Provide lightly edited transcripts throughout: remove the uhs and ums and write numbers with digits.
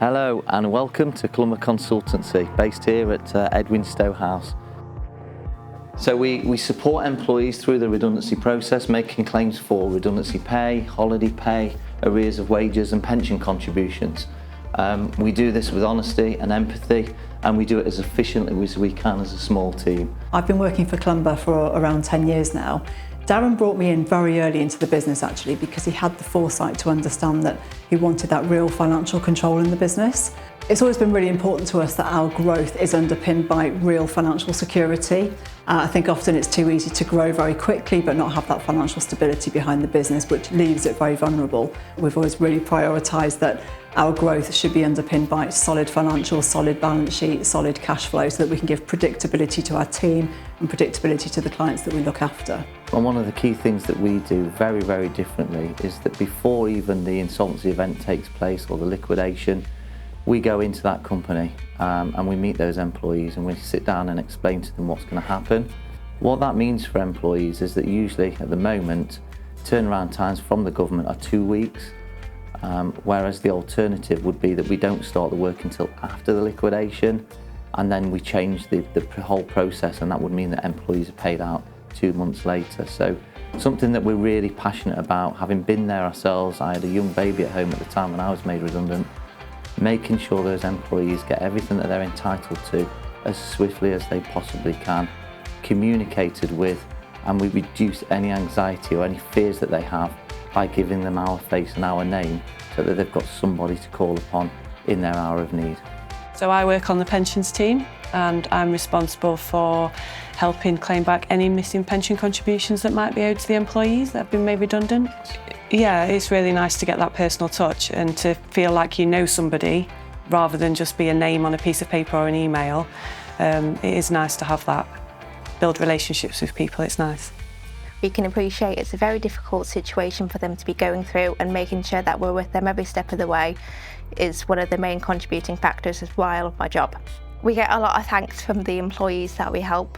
Hello and welcome to Clumber Consultancy, based here at Edwinstowe House. So we support employees through the redundancy process, making claims for redundancy pay, holiday pay, arrears of wages and pension contributions. We do this with honesty and empathy, and we do it as efficiently as we can as a small team. I've been working for Clumber for around 10 years now. Darren brought me in very early into the business actually because he had the foresight to understand that he wanted that real financial control in the business. It's always been really important to us that our growth is underpinned by real financial security. I think often it's too easy to grow very quickly but not have that financial stability behind the business, which leaves it very vulnerable. We've always really prioritised that our growth should be underpinned by solid financials, solid balance sheet, solid cash flow, so that we can give predictability to our team and predictability to the clients that we look after. And one of the key things that we do very, very differently is that before even the insolvency event takes place or the liquidation, we go into that company and we meet those employees and we sit down and explain to them what's going to happen. What that means for employees is that usually at the moment turnaround times from the government are 2 weeks, whereas the alternative would be that we don't start the work until after the liquidation, and then we change the whole process, and that would mean that employees are paid out 2 months later. So something that we're really passionate about, having been there ourselves. I had a young baby at home at the time when I was made redundant. Making sure those employees get everything that they're entitled to as swiftly as they possibly can, communicated with, and we reduce any anxiety or any fears that they have by giving them our face and our name so that they've got somebody to call upon in their hour of need. So I work on the pensions team and I'm responsible for helping claim back any missing pension contributions that might be owed to the employees that have been made redundant. Yeah, it's really nice to get that personal touch and to feel like you know somebody rather than just be a name on a piece of paper or an email. It is nice to have that, build relationships with people, it's nice. We can appreciate it's a very difficult situation for them to be going through, and making sure that we're with them every step of the way is one of the main contributing factors as why I love my job. We get a lot of thanks from the employees that we help.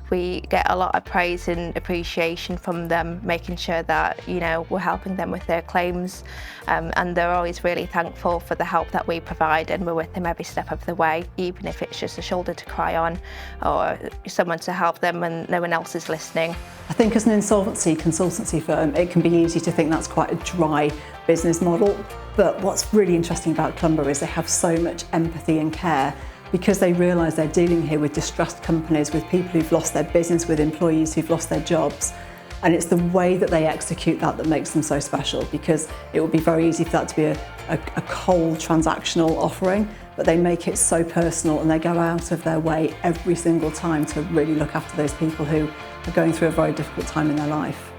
We get a lot of praise and appreciation from them, making sure that, you know, we're helping them with their claims, and they're always really thankful for the help that we provide, and we're with them every step of the way, even if it's just a shoulder to cry on or someone to help them when no one else is listening. I think as an insolvency consultancy firm, it can be easy to think that's quite a dry business model, but what's really interesting about Clumber is they have so much empathy and care, because they realise they're dealing here with distressed companies, with people who've lost their business, with employees who've lost their jobs. And it's the way that they execute that makes them so special, because it would be very easy for that to be a cold transactional offering, but they make it so personal and they go out of their way every single time to really look after those people who are going through a very difficult time in their life.